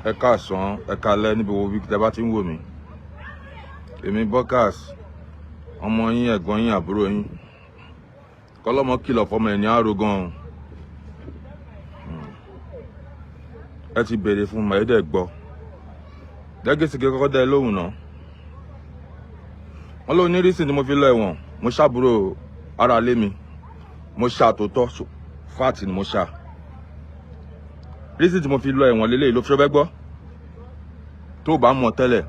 ẹ káàsán ẹ káalẹ́ níbi wo bí tẹ́ bá ti ń wò mí. Èmi Bọ́kàs ọmọ yín ẹ̀gbọ́n yín àbúrò yín kọ́lọ́mọ kìlọ̀ fọmọ ẹ̀ ní àrò gan-an. Ẹ ti béèrè fún mọ̀ ẹ́ dẹ̀ gbọ́. Lẹ́gẹ̀sì kọ́kọ́ dá ẹ lóhùn náà. Wọ́n ló ní rísìn tí mo fi lọ ẹ̀wọ̀n mo ṣàbúrò ara lé mi mo ṣàtòótọ́ fáàtì ni mo ṣà. Rísìn tí mo fi lọ ẹ̀wọ̀n lélẹ́yìí ló fi ṣọ́ bẹ́ gbọ́. Tó o bá mọ̀ tẹ́lẹ̀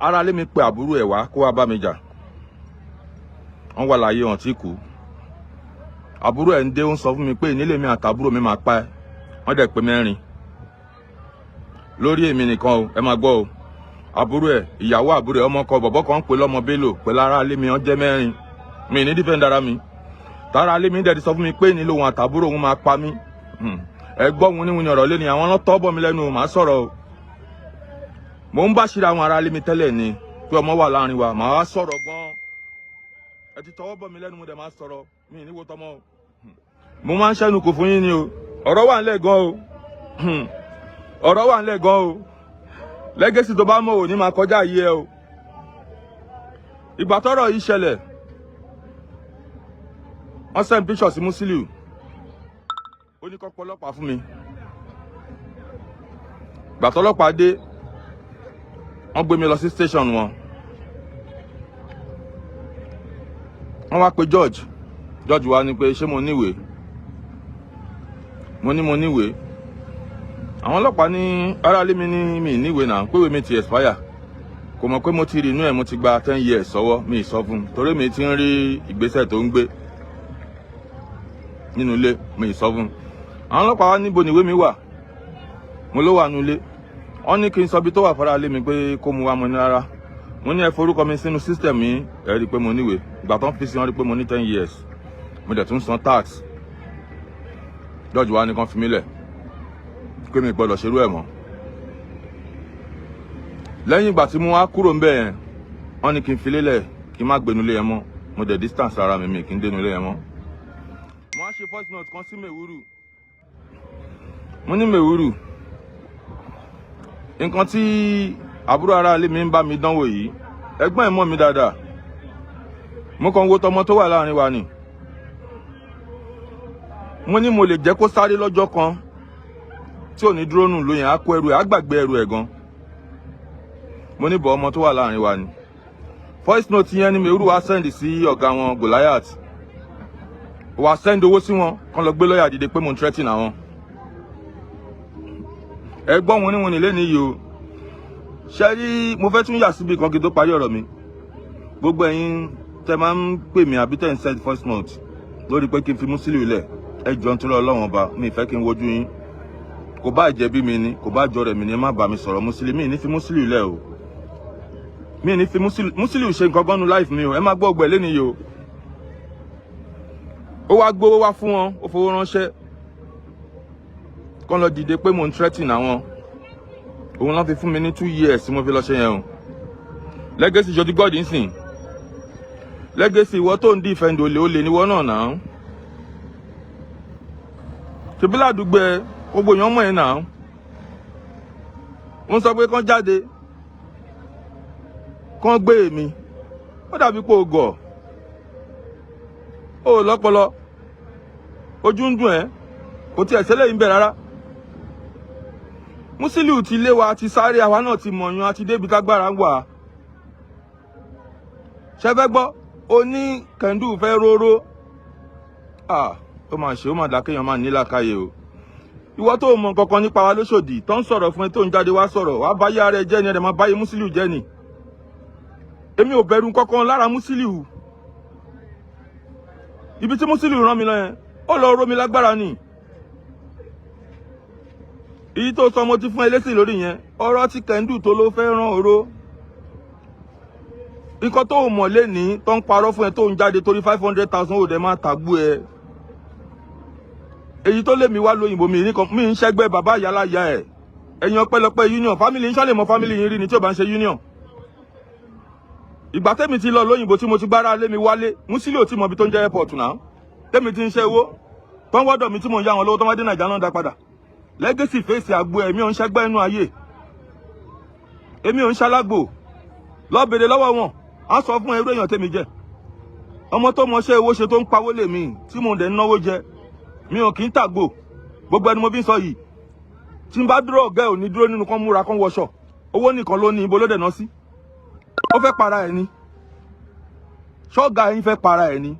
ara lé mi pé àbúrò ẹ̀ wá kó wá bá mi jà. Wọ́n wà láyé hàn tí kú. Àbúrò ẹ̀ ń dé ń sọ fún mi pé ìnílé mi àtàbúrò mi máa pa ẹ́. Wọ́n dẹ̀ pé mẹ́rin. Lórí èmi nìkan o ẹ máa gbọ́ o. Àbúrò ẹ̀ ìyàwó àbúrò ẹ̀ ọmọ kan bọ̀bọ̀ kan ń pè lọ́mọ Bello pẹ̀lú ara lé mi wọ́n jẹ́ mẹ́rin. Mi ní dífẹ́ǹdì ara mi. Tara lé mi dẹ̀ ti sọ fún mi pé ìnílò wọn àtàbúrò wọn máa pa mí. Ẹ gbọ́ wúniwúni ọ̀rọ̀ lé ní àwọn ọlọ́tọ́ bọ̀ mí lẹ́nu màá sọ̀rọ̀ o. Mo ń bá ṣíra àwọn ará lé mi tẹ́lẹ̀ ni pé ọmọ wà láàrin wa màá wá sọ̀rọ̀ gan-an. Ẹ ti tọwọ́ bọ̀ mí lẹ́nu mo dẹ̀ máa sọ̀rọ̀ mi ní wo tọmọ o. Mo máa ń ṣẹ́nu kò fún yín ni o. Ọ̀rọ̀ wà ńlẹ̀ gan o. Ọ̀rọ̀ wà ńlẹ̀ gan o. Lẹ́gẹ̀sì tó bá mọ̀ ò ní máa kọjá yìí ẹ o. Ìgbà tọ́rọ̀ yìí ṣẹlẹ̀ wọ́n send picture sí Musiliu. Ó ní kó pe ọlọ́pàá fún mi. Ìgbà tọ́lọ́pàá dé wọ́n gbé mi lọ sí station wọn. Wọ́n wá pe George wá ní pé ṣé mo níwèé. Mo ní mo níwèé. Àwọn ọlọ́pàá ní aráalé mi ní mi níwèé náà pé ìwé mi ti expire. Kò mọ̀ pé mo ti rí inú ẹ̀ mo ti gba 10 years sọ́wọ́ mi sọ fún un torí mi ti ń rí ìgbésẹ̀ tó ń gbé nínú ilé mi sọ fún un. Àwọn ọlọ́pàá wá níbo níwèé mi wà. Mo ló wà nínú ilé. Wọ́n ní kí n sọ bí tó wà fara lé mi pé kó mu wá mo ní rárá. Mo ní ẹ forúkọ mi sínú system yìí ẹ rí pé mo níwèé. Ìgbà tó ń fi sí wọn rí pé mo ní 10 years. Mo dẹ̀ tún san tax. George wá ní kán fi mí lẹ̀. Pé mi gbọ́dọ̀ ṣerú ẹ̀ mọ́. Lẹ́yìn ìgbà tí mo wá kúrò ńbẹ̀ yẹn, wọ́n ní kí n fi lélẹ̀ kí n má gbénu lé yẹn mọ́. Mo dẹ̀ distance ara mi kí n dénú lé yẹn mọ́. Mo wá ṣe voice note kan sí Mewuru. Mo ní Mewuru. Nǹkan tí àbúrò ara ilé mi ń bá mi dánwò yìí, ẹ̀gbọ́n ẹ̀ mọ̀ mi dáadáa. Mo kàn wo tọmọ tó wà láàrin wa ni. Mo ní mo lè jẹ́ kó sáré lọ́jọ́ kan tí ò ní dúró nù lóyìn á kó ẹrù ẹ̀ á gbàgbé ẹrù ẹ̀ gan. Mo ní bọ̀ ọmọ tó wà láàrin wa ni. Voice note yẹn ni Mewuru wá send sí ọ̀gá wọn Goliath. Wá send owó sí wọn kán lọ gbé lọ́yà dìde pé mo ń threaten àwọn. Ẹ̀gbọ́n wọn ní wọn nílé níyì o. Ṣé rí mo fẹ́ tún yà síbi kan kí n tó parí ọ̀rọ̀ mi. Gbogbo ẹ̀yin tẹ́ máa ń pè mí àbí tẹ́ ń send voice note lórí pé kí n fi Musiliu lẹ̀. Ẹ jọ̀ọ́ nítorí Ọlọ́run ọba mi fẹ́ kí n wojú yín. Kò bá jẹ̀bi mi ni kò bá jọ rẹ̀ mi ni ẹ má bá mi sọ̀rọ̀ Musiliu mi ní fi Musiliu lẹ̀ o. Mi ní fi Musiliu ṣe nǹkan gan nu life mi o ẹ má gbọ́ ọgbẹ́ lé níyì o. Ó wá gbówó wá fún wọn ó fowó ránṣẹ́. Kán lọ dìde pé mo ń threaten àwọn. Òun ló fi fún mi ní 2 years tí mo fi lọ ṣe yẹn o. Legacy Jody God ń sìn. Legacy ìwọ tó ń defend olè níwọ náà náà. Ṣebí ládùúgbò ẹ gbogbo èèyàn mọ̀ ẹ́ náà. Wọ́n sọ pé kán jáde. Kán gbé èmi. Ó dàbí pé o gọ̀. Ó lọ́pọlọ. Ojú ń dùn ẹ́. Kò tiẹ̀ ṣẹlẹ̀ yìí ń bẹ̀ rárá. Musiliu ti lé wa ti sáré àwa náà ti mọ̀yàn àti débi tágbára ń wà. Ṣé fẹ́ gbọ́? O ní Kẹ́ndù fẹ́ róró. Ó máa ṣe ó máa dákéèyàn máa nílàkàyè o. Ìwọ tó mọ̀ nǹkan kan nípa wa lóṣòdì tó ń sọ̀rọ̀ fún ẹ tó ń jáde wá sọ̀rọ̀ wá báyé ara ẹ jẹ́ ni ẹ̀ máa báyé Musiliu jẹ́ ni. Èmi ò bẹ̀rù kankan lára Musiliu. Ibi tí Musiliu rán mi lọ yẹn ó lọ ró mi lágbára ni. Èyí tó sọ mo ti fún ẹlẹ́sìn lórí yẹn ọ̀rọ̀ tí Kẹ́ndù tó ló fẹ́ rán oró. Nǹkan tó mọ̀ lé ní tó ń parọ́ fún ẹ tó ń jáde torí 500,000 ò dẹ̀ máa tàgbú ẹ. Èyí tó lé mi wá lóyìnbó mi ń ṣẹ́gbẹ́ bàbá ìyálà ya ẹ̀. Ẹ̀yin ọpẹ́lọpẹ́ union family ń ṣàlè mọ family yín rí ni tí ò bá ń ṣe union. Ìgbà tẹ́mi ti lọ lóyìnbó tí mo ti gbára lé mi wálé Musiliu ò tí mọ ibi tó ń jẹ́ airport náà. Tẹ́mi ti ń ṣe owó tó ń wọ́dọ̀ mi tí mò ń yá wọn lówó tó wá dé Nàìjíríà náà dá padà. Legacy fèsì àgbo èmi ò ń ṣẹgbẹ́ inú ayé. Èmi ò ń ṣalágbò. Lọ bèrè lọ́wọ́ wọn. A sọ fún irú èèyàn tèmi jẹ́. Ọmọ tó mọṣẹ́ owó ṣe tó ń pawó lè mi tí mo dẹ̀ ń náwó jẹ. Mi ò kì í tàgbò. Gbogbo ẹni mo fi ń sọ yìí. Tí n bá dúró ọ̀gá ò ní dúró nínú kan múra kan wọṣọ. Owó nìkan ló ní ibo ló dẹ̀ ná sí. Ó fẹ́ para ẹ̀ ni. Ṣọ́gà yín fẹ́ para ẹ̀ ni.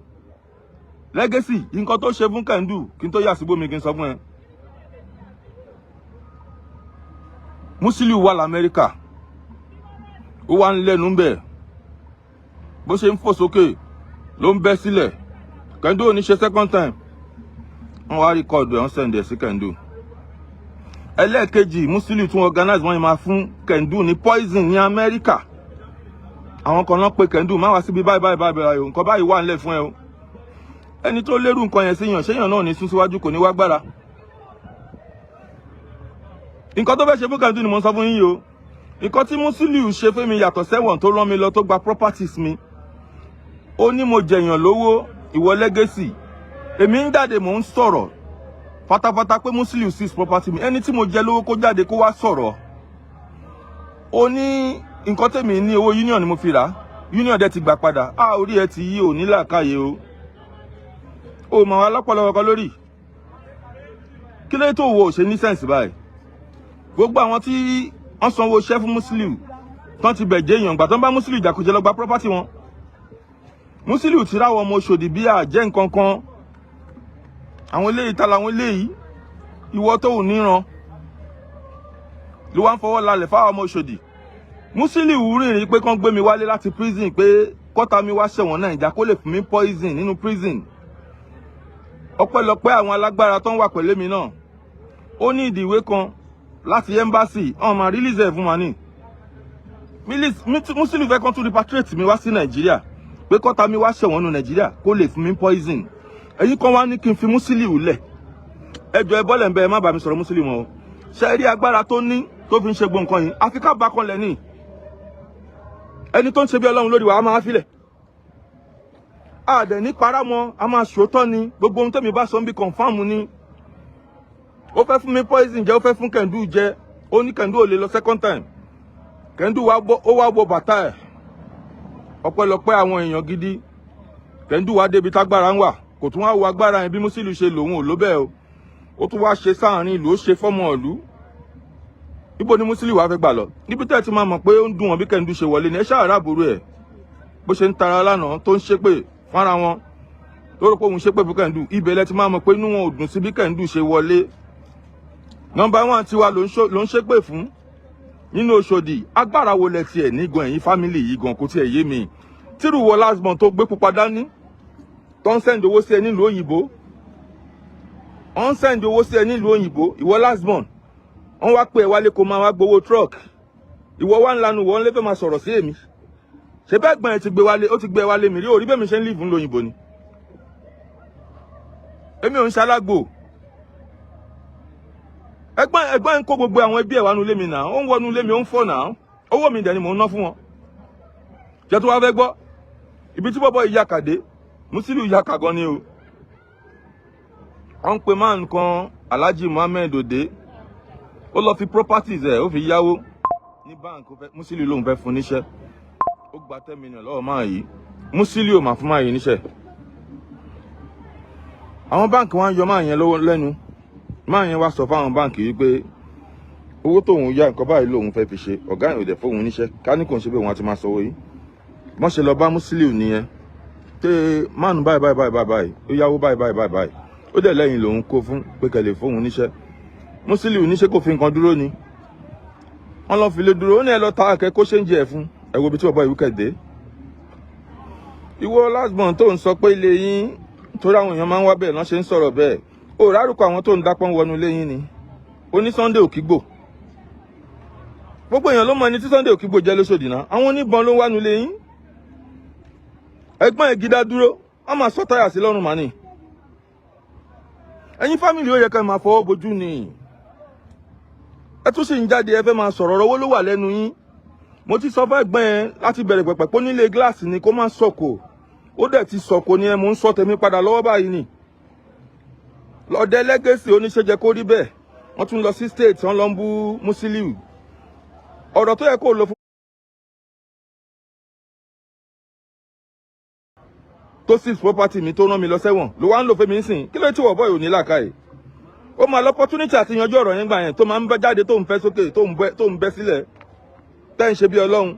Legacy nǹkan tó ṣe fún Kendu kí n tó yà síbò mi kí n sọ fún ẹ. Musiliu wà l'Amẹ́ríkà. Ó wà ń lẹ́nu ń bẹ̀. Bó ṣe ń fò sókè ló ń bẹ́ sílẹ̀. Kendu ò ní ṣe second time. Wọ́n wá rìkọ́ọ̀dù ẹ̀ wọ́n sẹ̀ǹdẹ̀ sí Kendu. Ẹlẹ́ẹ̀kejì Musiliu tún organize wọ́n yẹn máa fún Kendu ní poison ní Amẹ́ríkà. Àwọn kan náà pé Kendu má wá síbi báyìí nǹkan báyìí wà nílẹ̀ fún ẹ o. Ẹni tó lérú nǹkan yẹn síyàn ṣéyàn náà ní sún síwájú kò ní wá gbára. Nǹkan tó fẹ́ ṣe fún Kendu ni mo sọ fún yín o. Nǹkan tí Musiliu ṣe fún mi yàtọ̀ sẹ́wọ̀n tó rán mi lọ tó gba properties mi. Ó ní mo jẹ̀yàn lówó ìwọ Legacy. Èmi ń jáde mò ń sọ̀rọ̀ pátápátá pé Musiliu seize property mi. Ẹni tí mo jẹ lówó kó jáde kó wá sọ̀rọ̀. Ó ní nǹkan tèmi ní owó union ni mo fi rà. Union dẹ̀ ti gbà padà. Orí ẹ ti yí ò ní làákàyè o. Ó mọ̀ wá lọ́pọ̀lọpọ̀ kan lórí. Kí ló tó wo ṣe ní sense báyìí? Gbogbo àwọn tí wọ́n sanwó iṣẹ́ fún Musiliu tán ti bẹ̀jẹ̀ èèyàn gbà tán bá Musiliu jàkújẹ lọ gba property wọn. Musiliu ti ráwọ̀ ọmọ Oṣòdì bí àjẹ́ nǹkan kan. Àwọn eléyìí ta làwọn eléyìí. Ìwọ tó ò níran. Ló wá ń fọwọ́ lálẹ̀ fáwọn ọmọ Oṣòdì. Musiliu rìnrìn pé kán gbé mi wálé láti prison pé kọ́ta mi wá ṣẹ̀wọ̀n Naija kó lè fún mi poison nínú prison. Ọpẹ́lọpẹ́ àwọn alágbára tó ń wà pẹ̀lú mi náà. Ó ní ìdìwé kan láti embassy wọ́n máa release ẹ̀ fún wa ní. Musiliu fẹ́ kán tún repatriate mi wá sí Nàìjíríà pé kọ́ta mi wá ṣẹ̀wọ̀n nínú Nàìjíríà kó lè fún mi poison. Ẹ̀yin kan wá ní kí n fi Musiliu lẹ̀. Ẹ jọ̀ọ́ ẹ bọ́lẹ̀ ń bẹ ẹ má bá mi sọ̀rọ̀ Musiliu mọ́ o. Ṣé rí agbára tó ní tó fi ń ṣe gbogbo nǹkan yìí àfi ká bá kan lẹ̀ ní. Ẹni tó ń ṣe bí Ọlọ́run lórí wa á máa filẹ̀. Àdẹ̀ ní paramọ́ a máa ṣòótọ́ ni gbogbo ohun tẹ́mi bá sọ ń bí confam ni. Ó fẹ́ fún mi poison jẹ́ ó fẹ́ fún Kendu jẹ́ ó ní Kendu ò lè lọ second time. Kendu wá wọ bàtà ẹ̀. Ọpẹ́lọpẹ́ àwọn èèyàn gidi. Kendu wá débi tágbára ń wà kò tún wá wo agbára yẹn bí Musiliu ṣe lòun ò ló bẹ́ẹ̀ o. Ó tún wá ṣe sáàrin ìlú ó ṣe fọ́mọ ìlú. Ibo ni Musiliu wá fẹ́ gbà lọ. Níbi tẹ́ ti máa mọ̀ pé ó ń dùn wọn bí Kendu ṣe wọlé ní ẹ ṣáà rábùrú ẹ̀. Bó ṣe ń tara lánàá tó ń ṣépè fúnra wọn lórí pé òun ṣépè fún Kendu. Ibẹ̀ lẹ ti máa mọ̀ pé inú wọn ò dùn sí bí Kendu ṣe wọlé. Number 1 tiwa ló ń ṣépè fún nínú Oṣòdì. Agbára wo lẹ tiẹ̀ ní gan ẹ̀yin family yìí gan kò tiẹ̀ yé mi. Tírù wọ last month tó gbé pupa dání tó ń send owó sí ẹ nílùú òyìnbó. Ó ń send owó sí ẹ nílùú òyìnbó ìwọ last month. Wọ́n wá pé ẹ wálé kó máa wá gbowó truck. Ìwọ wá ń lanu wọ́n lé fẹ́ máa sọ̀rọ̀ sí èmi. Ṣé bẹ́ẹ̀ gbọ́n ẹ ti gbé wálé ó ti gbé wálé mi rí orí bẹ́ẹ̀ mi ṣe ń live ńlò òyìnbó ni. Èmi ò ń ṣalágbò. Ẹgbọ́n ń kó gbogbo àwọn ẹbí ẹ̀ wá nulé mi náà. Ó ń wọnú ilé mi ó ń fọ̀ náà. Owó mi dẹ̀ ni mò ń ná fún wọn. Jẹ́ tó wá fẹ́ gbọ́. Ibi tí bọ́bọ́ ìyá kàdé Musiliu ìyá kàgán ni o. Wọ́n ń pe máa nǹkan Alhaji Muhammed Ode. Ó lọ fi properties ẹ̀ ó fi yáwó ní báńkì Musiliu lòun fẹ́ fún níṣẹ́. Ó gba 10 million lọ́wọ́ máa yìí. Musiliu máa fún máa yìí níṣẹ́. Àwọn báńkì wọ́n yọ máa yẹn lẹ́nu. Máa yẹn wá sọ fáwọn báńkì yìí pé owó tóun yá nǹkan báyìí lòun fẹ́ fi ṣe ọ̀gá yẹn ò dẹ̀ fóun níṣẹ́ ká ní kò ń ṣe pé òun á ti máa sanwó yìí. Wọ́n ṣe lọ bá Musiliu nìyẹn. Tẹ́ mánu báyìí ó yáwó báyìí. Ó dẹ̀ lẹ́yìn lòun kó fún pé kẹlẹ̀ fóun níṣẹ́. Musiliu níṣẹ́ kò fi nǹkan dúró ni. Wọ́n lọ fi lé dúró ó ní ẹ lọ ta àkẹ́ kó ṣe ń jẹ ẹ̀ fún ẹ wo ibi tí bàbá ìwú kẹ̀dé. Ìwọ last month tó ń sọ pé ilé yín torí àwọn èèyàn máa ń wá bẹ́ẹ̀ náà ṣe ń sọ̀rọ̀ bẹ́ẹ̀. Ó rárùkọ àwọn tó ń dápọ́n wọnú ilé yín ni. Ó ní Sunday Òkígbò. Gbogbo èèyàn ló mọ ẹni tí Sunday Òkígbò jẹ́ lóṣòdì náà. Àwọn oníbọn ló ń wánu ilé yín. Ẹgbọ́n ẹ̀ gidá dúró wọ́n máa sọ táyà sí lọ́rùn màní. Ẹ̀yin fámìlì ó yẹ ká máa fọwọ́ bojú ni. Ẹ tún sì ń jáde ẹ fẹ́ máa sọ̀rọ̀ owó ló wà lẹ́nu yín. Mo ti sọ fún ẹ̀gbọ́n ẹ láti bẹ̀rẹ̀ pẹ̀pẹ̀ pé nílé gíláàsì ni kó má sọ̀kò. Ó dẹ̀ ti sọ̀kò ni ẹ mò ń sọ tèmi padà lọ́wọ́ báyìí ni. Lọ́dẹ Legacy oníṣẹ́jẹ kó rí bẹ́ẹ̀. wọ́n tún lọ sí state wọ́n lọ ń bú Musiliu ọ̀rọ̀ tó yẹ kó lọ fún tó six property mi tó rán mi lọ sẹ́wọ̀n ló wá ń lò fẹ́mi nísìn kí ló tí wọ̀ bọ́ ò ní làákàyè ó máa l'opportunity àti yanjú ọ̀rọ̀ yẹn gbà yẹn tó máa ń bẹ́ jáde tó ń fẹ́ sókè tó ń bẹ́ sílẹ̀ tẹ́ ń ṣe bí Ọlọ́run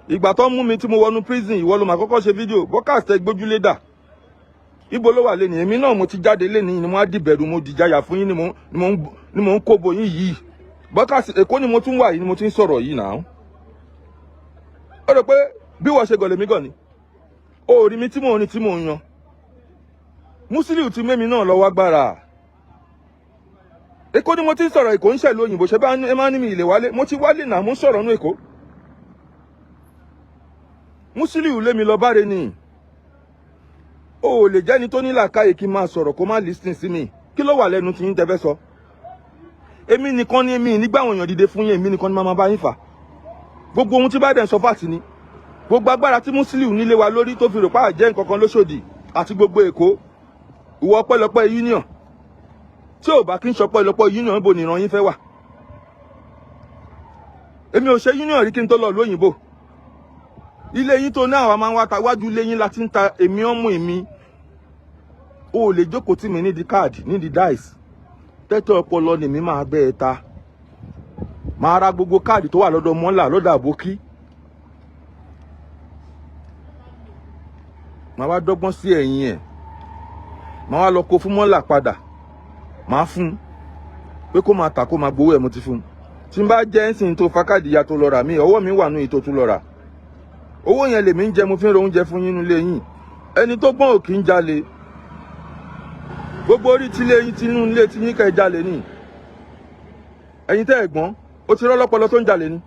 ìgbà tó ń mú mi tí mo wọnú prison ìwọ ló máa kọ́kọ́ ṣe fídíò broadcast ẹ gbójúlé dà ibo ló wà lẹ́nìí èmi náà mo ti jáde lẹ́nìí ni mo á dìbẹ̀rù mo dìjáyà fún yín ni mo ń kóbo yín yìí broadcast Èkó ni mo tún wà yìí ni mo ti ń sọ̀rọ̀ yìí náà ó rò pé bí wọ́n ṣe gọ̀lẹ̀ mí gọ̀ ni ó rí mi tí mò ń yan Musiliu ti mẹ́mi náà lọ́wọ́ agbára Èkó ni mo ti ń sọ̀rọ̀ Èkó ń ṣẹ̀lú òyìnbó ṣe bá ẹ máa ní mi ìlè wálé mo ti wálé náà mo ń sọ̀rọ̀ nú Èkó Musiliu lé mi lọ báre ni ó lè jẹ́ni tó ní làákàyè kí n máa sọ̀rọ̀ kó má listen sí mi kí ló wà lẹ́nu tí yín tẹ́ fẹ́ sọ èmi nìkan ni èmi nígbà àwọn èèyàn dìde fún yín èmi nìkan ni máa bá yín fà gbogbo ohun tí bá dẹ̀ ń sọ fàtì ni gbogbo agbára tí Musiliu nílé wa lórí tó fi rò pa àjẹ́ nǹkan kan lóṣòdì àti gbogbo Èkó ìwọ ọpẹ́lọpẹ́ union tí ò bá kí ń ṣọpẹ́lọpẹ́ union bò ní ìran yín fẹ́ wà èmi ò ṣe union rí kí n tó lọ lóyìnbó ilé yín tó ní àwa máa ń wá ta wájú ilé yín láti ń ta èmi ọmọ èmi o lè jókòó tì mí ní di káàdì ní di dice tẹ́tẹ́ ọpọlọ ni mi máa bẹ́ ẹ ta máa ra gbogbo káàdì tó wà lọ́dọ̀ mọ́là lọ́dọ̀ àbókí máa wá dọ́gbọ́n sí ẹ̀yìn ẹ̀ máa wá lọ kó fún mọ́là padà máa fún pé kó máa tà kó máa gbowó ẹ̀ mo ti fún tí n bá jẹ́ ẹ̀sìn tó fa káàdì ya tó lọ rà mí ọwọ́ mi wà nú ìtò tó lọ rà owó yẹn lèmi ń jẹ mo fi ń ro oúnjẹ fún yín nílé yín ẹni tó gbọ́n ò kì í jalè gbogbo orí tílé yín tí inú ilé tí yín kẹ́ jalè ni ẹ̀yin tẹ́ ẹ̀gbọ́n ó ti rọ́lọ́pọlọ tó ń jalè ni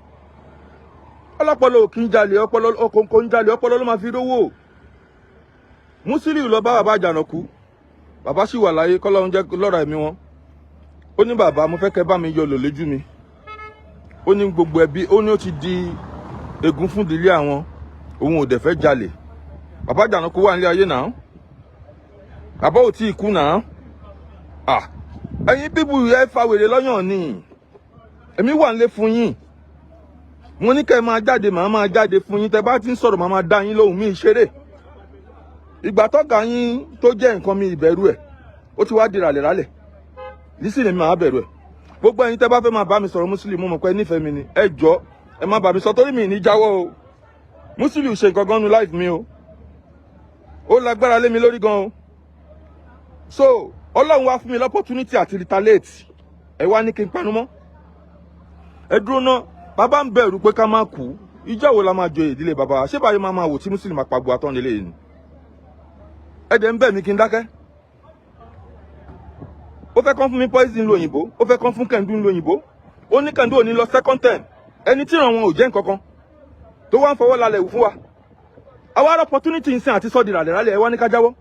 ọlọ́pọlọ ò kì í jalè ọpọlọ kò ń jalè ọpọlọ ló máa fi rówó Musiliu lọ bá bàbá Àjànàkú bàbá sì wà láyé kọ́lọ́run jẹ́ lọ́ra ẹ̀mí wọn ó ní bàbá mo fẹ́ kẹ́ bá mi yọ lò lójú mi ó ní gbogbo ẹbí ó ní ó ti di ègún fún ìdílé àwọn òun ò dẹ̀ fẹ́ jalè bàbá Àjànàkú wà nílé ayé náà bàbá ò tí ì kú náà ẹ̀yin bíbù ẹ fa wèrè lọ́yàn ni èmi wà nílé fún yín mo ní kẹ́ máa jáde màá máa jáde fún yín tẹ́ bá ti ń sọ̀rọ̀ màá máa dá yín lóhùn mí ìṣeré ìgbà tọ́gà yín tó jẹ́ nǹkan mi ìbẹ̀rù ẹ̀ ó ti wá di ràlẹ̀ràlẹ̀ lísì ni mi máa bẹ̀rù ẹ̀ gbogbo ẹ̀yin tẹ́ bá fẹ́ máa bá mi sọ̀rọ̀ Musiliu mo mọ̀ pé nífẹ̀ẹ́ mi ni ẹ jọ ẹ má bá mi sọ torí mi ní jáwọ́ o Musiliu ṣe nǹkan gan nu life mi o ó lágbára lé mi lórí gan o so Ọlọ́run wá fún mi l'opportunity àti retaliate ẹ wá ní kí n panu mọ́ ẹ dúró ná bàbá ń bẹ̀rù pé ká má kú ìjọ́ wo la máa joyè ìdílé bàbá ṣé báyìí máa wò tí Musiliu máa pàgbọ́ àtọ́ nílé yìí ni ẹ dẹ̀ ń bẹ̀ mí kí n dákẹ́ ó fẹ́ kán fún mi poison lóyìnbó ó fẹ́ kán fún Kẹ́ndú lóyìnbó ó ní Kẹ́ndú ò ní lọ second term ẹni tí ràn wọn ò jẹ́ nǹkan kan tó wá ń fọwọ́ lálẹ́ wù fún wa àwa ará opportunity ń sìn àti sọ́ọ̀dì ràlẹ̀ ẹ wá ní ká jáwọ́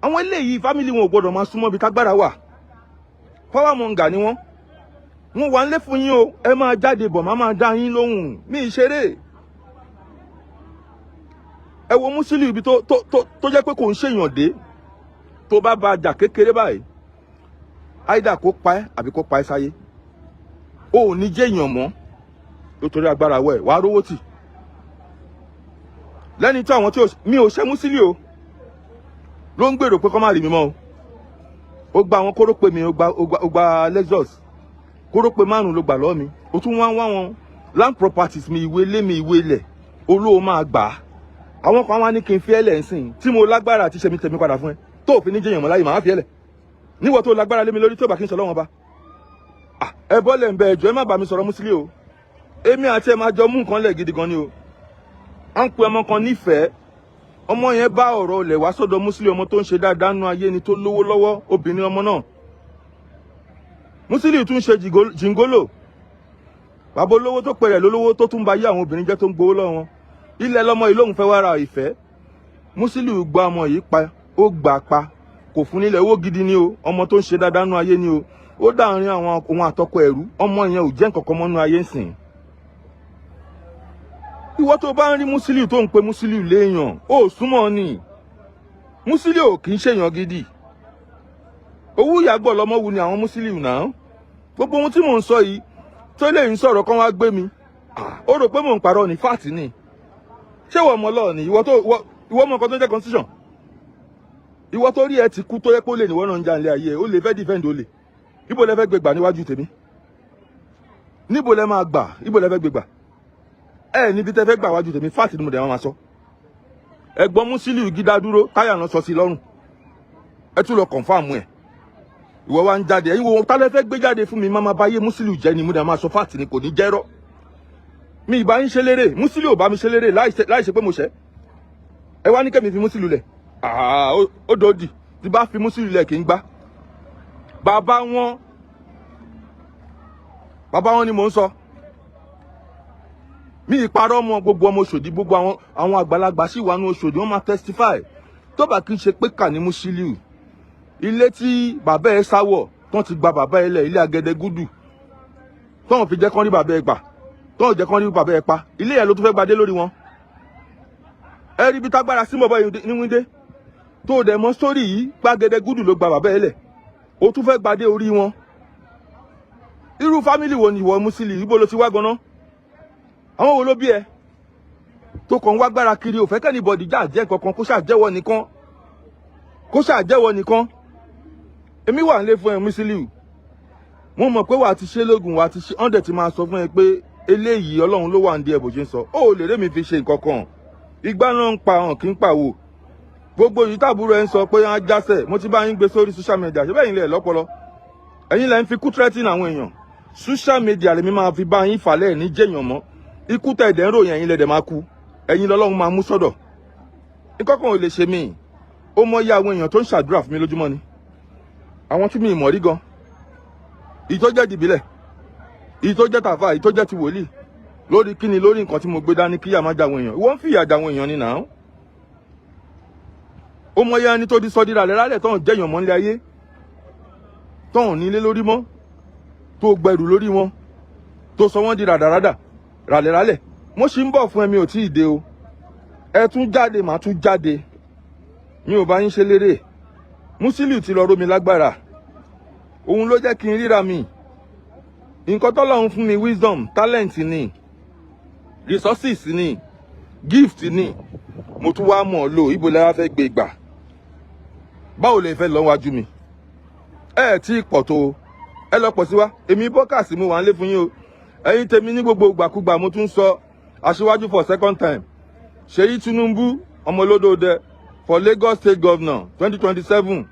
àwọn eléyìí family wọn ò gbọdọ̀ máa súnmọ́ bí tágbára wà power monger ni wọ́n wà ń lé fún yín o ẹ máa jáde bọ̀ máa dá yín lóhùn mí ìṣeré ẹ wo Musiliu ibi tó jẹ́ pé kò ń ṣèyàn dé tó bá ba jà kékeré báyìí áìdá kó pa ẹ́ àbí kó pa ẹ́ sáyé o ò ní jẹ́ èèyàn mọ́ nítorí agbára wẹ̀ wàá rówó tì lẹ́ni tí àwọn tí mi ò ṣe Musiliu o ló ń gbèrò pé kọ́ má rí mi mọ́ o gba àwọn kórópè mi o gba Lexus kórópè 5 ló gbà lọ́wọ́ mi o tún wá wọn land properties mi ìwé ilé mi ìwé ilẹ̀ olóò máa gbà á àwọn kan wá ní kí n fi ẹlẹ̀ ń sìn tí mo lágbára àti ṣe mi tẹ̀mí padà fún ẹ tó òfin ní jẹyàn mọ́ láyé màá fi ẹlẹ̀ níwọ̀ tó lágbára lé mi lórí tí ó bá kí n sọ lọ́wọ́n bá ẹ bọ́lẹ̀ ń bẹ ẹjọ́ ẹ má bá mi sọ̀rọ̀ Musiliu o èmi àti ẹ máa jọ mú nǹkan lẹ̀ gidi gan ni o à ń pe ọmọ kan nífẹ̀ẹ́ ọmọ yẹn bá ọ̀rọ̀ ilẹ̀ wá sọ́dọ̀ Musiliu ọmọ tó ń ṣe dáadáa nú ayé ni tó lówó lọ́wọ́ obìnrin ọmọ náà Musiliu tún ṣe jìngólò bàbá olówó tó pẹ̀rẹ̀ lólówó tó tún ba yé àwọn obìnrin jẹ́ tó ń gbowó lọ́wọ́ wọn ilẹ̀ lọ́mọ yìí lóhùn fẹ́ wá ra ìfẹ́ Musiliu gba ọmọ yìí pa ó gbà pa kò fún nílẹ̀ owó gidi ni o ọmọ tó ń ṣe dáadáa nú ayé ni o ó dáàrin àwọn ohun àtọkọ ẹ̀rú ọmọ yẹn ò jẹ́ nǹkan kan mọ́ nú ayé sìn ìwọ tó bá ń rí Musiliu tó ń pe Musiliu léèyàn ó súnmọ́ ni Musiliu kì í ṣèyàn gidi owó ìyàgbọ́ lọ́mọ wu ni àwọn Musiliu náà gbogbo ohun tí mò ń sọ yìí tó lè ń sọ̀rọ̀ kan wá gbé mi ó rò pé mò ń parọ́ ní fáàtì ni ṣé ìwọ ọmọ ọlọ́ọ̀ ni ìwọ mọ nǹkan tó ń jẹ́ constitution ìwọ tó rí ẹ ti kú tó yẹ pé ó lè níwọ náà ń jà nílé ayé ó lè fẹ́ defend ó lè ibo lẹ fẹ́ gbé gbà níwájú tèmi níbo lẹ máa gbà ibo lẹ fẹ́ gbé gbà ẹ níbi tẹ fẹ́ gbà wájú tèmi fáàtì ni mo dẹ̀ máa sọ ẹ̀gbọ́n Musiliu gídá dúró táyà náà sọ sí lọ́rùn ẹ tún lọ confam ẹ ìwọ wa ń jáde ẹ̀yin wo ta lẹ fẹ́ gbé jáde fún mi máa bá yé Musiliu jẹ́ ni mo dẹ̀ máa sọ fáàtì ni kò ní jẹ́rọ́ mi ìbá yín ṣe lérè Musiliu ò bá mi ṣe lérè láì ṣe pé mo ṣẹ́ ẹ wá ní kẹ́mi fi Musiliu lẹ̀ ó dòdì tí bá fi Musiliu lẹ̀ kì í gbá bàbá wọn ni mò ń sọ mi ìparọ́ mọ́ gbogbo ọmọ Òṣòdì gbogbo àwọn àgbàlagbà sì wà ní Òṣòdì wọ́n máa testify tó bá kí n ṣe pé kà ní Musiliu ilé tí bàbá ẹ sáwọ̀ tán ti gba bàbá ẹ lẹ̀ ilé Agẹdẹgúdù tán fi jẹ́ kán rí bàbá ẹ gbà tán jẹ́ kán rí bàbá ẹ pa ilé ẹ ló tún fẹ́ gbadé lórí wọn ẹ rí ibi tágbára sí mọ́ báyìí ní wíńdé tó dẹ̀ mọ́ sórí yìí Agẹdẹgúdù ló gba bàbá ẹ lẹ̀ ó tún fẹ́ gbadé orí wọn irú fámìlì wo ni ìwọ Musiliu ibo ló ti wá ganan àwọn wo ló bí ẹ tó kàn wá gbára kiri ò fẹ́ kẹ́ni bọ̀dì já jẹ́ kankan kó ṣàjẹ́wọ́ nìkan èmi wà nílé fún ẹ Musiliu mo mọ̀ pé wà á ti ṣe lógun wà á ti ṣe ọ́ndẹ̀ ti máa sọ fún ẹ pé eléyìí Ọlọ́run ló wà ní ẹ bó ṣe ń sọ ó lè rémi fi ṣe nǹkan kan ìgbà náà ń pa hàn kí ń pàwò gbogbo yìí tàbúrò ẹ ń sọ pé á jásẹ̀ mo ti bá yín gbé sórí social media ṣé bẹ́ẹ̀ ilẹ̀ lọ́pọlọ ẹ̀yin lẹ́ ń fi kú threatening àwọn èèyàn social media lèmi máa fi bá yín falẹ̀ ní jẹ́yàn mọ́ ikú tẹ̀ ẹ̀dẹ̀ ń ròyìn ẹ̀yin lẹ́dẹ̀ máa kú ẹ̀yin lọ́lọ́run máa mú sọ́dọ̀ ìkọ́kàn ò lè ṣe mí ó mọ iye àwọn èèyàn tó ń ṣàdúrà fún mi lójúmọ́ ni àwọn tí mi ìmọ̀ rí gan èyí tó jẹ́ dìbílẹ̀ èyí tó jẹ́ tàfà èyí tó jẹ́ ti wòlíì lórí kíni lórí nǹkan tí mo gbé dání kíyà má jà àwọn èèyàn wọ́n ń fìyà jà àwọn èèyàn ni nà án ó mọ iye ẹni tó di sọdí ralẹ̀ rálẹ̀ tọ́hún jẹ́yàn mọ́ nílé ayé tọ́hún nílé lórí mọ́ tó gbẹrù lórí wọn tó sọ wọ́n di ràdàràdà ralẹ̀ rálẹ̀ mo sì ń bọ̀ fún ẹ̀mí ò tí ì dé o ẹ tún jáde màá tún jáde mi ò bá yín ṣe lérè Musiliu ti lọ ró mi lágbára òun ló jẹ́ kí n ríra mi nǹkan tọ́lọ́run fún mi wisdom talent ni resources ni gift ni mo tún wá mọ̀ lò ibo la fẹ́ gbé gbà báwo lè fẹ́ lọ wájú mi ẹ tí pọ̀ tó ẹ lọ pọ̀ sí wa èmi bọ́kàsì mo wà ń lé fún yín o ẹ̀yin tèmi ní gbogbo ìgbàkúgbà mo tún sọ aṣíwájú for second time Ṣèyí Tinubu ọmọlódòdẹ for Lagos State Governor 2027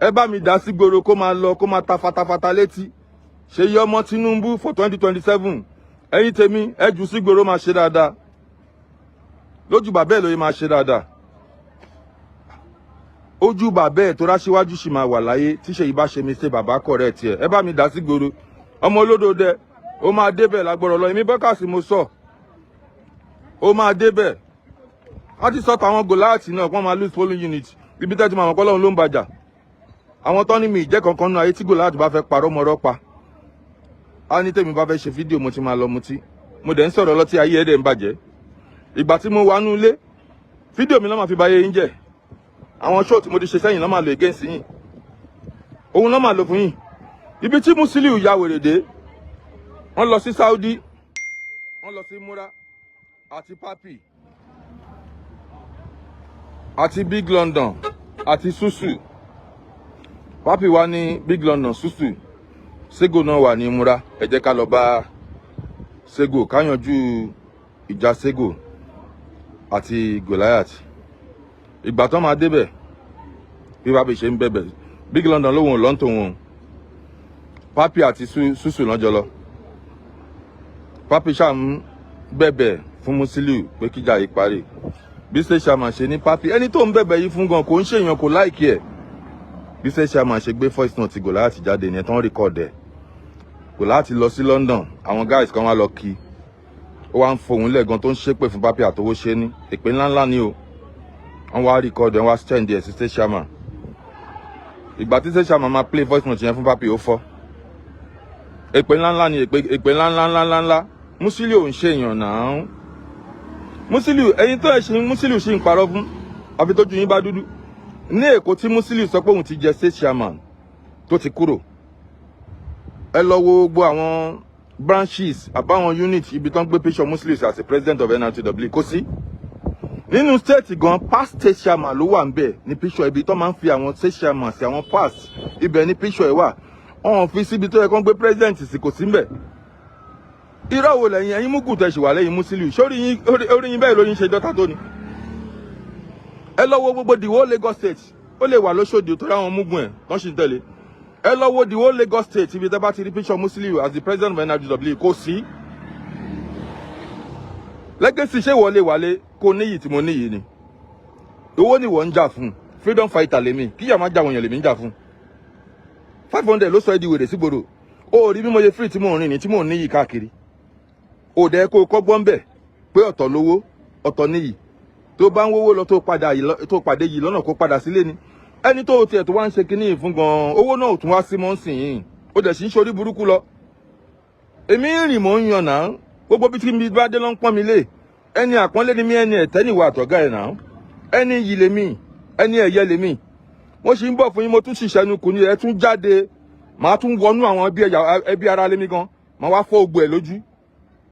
ẹ bá mi dá sí gbòòrò kó máa lọ kó máa ta fatafata létí Ṣèyí ọmọ Tinubu for 2027 ẹ̀yin tèmi ẹ jù sí gbòòrò máa ṣe dáadáa lójú bàbá ẹ̀ lóye máa ṣe dáadáa ojú bàbá ẹ̀ tó ráṣíwájú sì máa wà láyé tí Ṣèyí bá ṣe mi ṣe bàbá kọ̀rẹ́ tiẹ̀ ẹ bá mi dá sí gbòòrò ọmọ olódòdẹ ó máa débẹ̀ lágbọ́rọ̀ lọ èmi Bọ́kàsì mo sọ ó máa débẹ̀ wọ́n ti sọ tàwọn Gòláàtì náà wọ́n máa lose polling unit ibi tẹ́tí màmá kọ́ lọ́run ló ń bàjà àwọn tán ní mi ìjẹ́ kankan nínú ayé tí Gòláàtì bá fẹ́ parọ́ mọ́rọ́ pa á ní tèmi bá fẹ́ ṣe fídíò mo ti máa lọ mutí mo dẹ̀ ń sọ̀rọ̀ lọ́tí ayé ẹ̀dẹ̀ ń bàjẹ́ ìgbà tí mo wà nú ilé fídíò mi ló máa fi báyé yín jẹ́ àwọn show tí mo ti ṣe sẹ́yìn ló máa lò against yín òun ló máa lò fún yín ibi tí Musiliu ya wèrè dé wọ́n lọ sí Saudi wọ́n lọ sí Múra àti Papi àti Big London àti Susu Papi wà ní Big London Susu Sego náà wà ní Múra ẹ jẹ́ ká lọ bá Sego ká yanjú ìjà Sego àti Goliath ìgbà tó máa débẹ̀ bí Papi ṣe ń bẹ̀bẹ̀ Big London lóhùn lọ́ntò wọn Papi àti Susu lọ́jọ́ lọ Papi ṣáà ń bẹ̀bẹ̀ fún Musiliu pé kíjà yìí parí bí ṣe ṣàmà ṣe ní Papi ẹni tó ń bẹ̀bẹ̀ yìí fún gan kò ń ṣèyàn kò láìkí ẹ̀ bí ṣe ṣàmà ṣe gbé voice note Goliath jáde ní ẹ̀ tán record ẹ̀ Goliath lọ sí London àwọn guys kan wá lọ kí ó wá ń fohùn lẹ́ẹ̀gan tó ń ṣépè fún Papi àtowó ṣe ní èpè ńláńlá ni o wọ́n wá record ẹ̀ wọ́n wá send ẹ̀ sí ṣe ṣàmà ìgbà tí ṣe ṣàmà máa play voice note yẹn fún Papi ó fọ́ èpè ńláńlá ni èpè ńláńlá Musiliu ò ń ṣèyàn náà Musiliu ẹ̀yin tó ẹ̀ ṣe Musiliu ṣì ń parọ́ fún àfi tójú yín bá dúdú ní Èkó tí Musiliu sọ pé òun ti jẹ state chairman tó ti kúrò ẹ lọ wo gbogbo àwọn branches àbáwọn unit ibi tán gbé picture Musiliu as a president of NRTW kò sí. Nínú state gan past state chairman ló wà ńbẹ̀ ní picture ibi tán máa ń fi àwọn state chairman sí àwọn past ibẹ̀ ní picture ẹ̀ wà. Wọ́n fi síbi tó yẹ kán gbé president sí kò sí ńbẹ̀. Irọ́ wo lẹ́yìn ẹ̀yin Mugu tẹ̀ ṣì wà lẹ́yìn Musiliu sórí yín bẹ́ẹ̀ lóyún ṣe dọ́ta tó ni. Ẹ lọ wo gbogbo the whole Lagos state ó lè wà lóṣòdì tó ráwọn Mugu ẹ̀ tán ṣì ń tẹ̀lé. Ẹ lọ wo the whole Lagos state ibi tẹ́ bá ti rí picture Musiliu as the president of NRTW kò sí. Legacy ṣé wọlé wálé kò níyì tí mo níyì ni. Owó ni wọ́n ń jà fún freedom fighter lèmi kíyà má jà wọ̀nyàn lèmi ń jà fún. 500 ló sọ ẹ́ di wèrè sígboro. Ó rí bí mo ṣe free tí mò ń rìn ní tí mò ń níyì káàkiri. Ó dẹ̀ kó kọ́gbọ́n bẹ̀ pé ọ̀tọ̀ lówó ọ̀tọ̀ níyì. Tó bá ń wówó lọ tó pàdé yìí lọ́nà kó padà sílé ni. Ẹni tó tiẹ̀ tó wá ń ṣe kinní fún gan owó náà tún wá sí mọ́ nsìn yìí. Ó dẹ̀ sì ń ṣorí burúkú lọ. Èmi ń rìn mò ń yan náà. Gbogbo bí tí mi bá dé ló ń pọ́n mi lé. Ẹni àpọ́nlé ni mí ẹni ẹ̀tẹ́ níwà àtọ̀gá ẹ̀ náà. Ẹni yìí lèmi ẹni ẹ̀yẹ lèmi. Mo sì ń bọ̀ fún yín mo tún ṣiṣẹ́ nu kù ní ẹ tún jáde. Màá tún wọnú àwọn ẹbí ara lèmi gan. Màá wá fọ́ ogbó ẹ̀ lójú.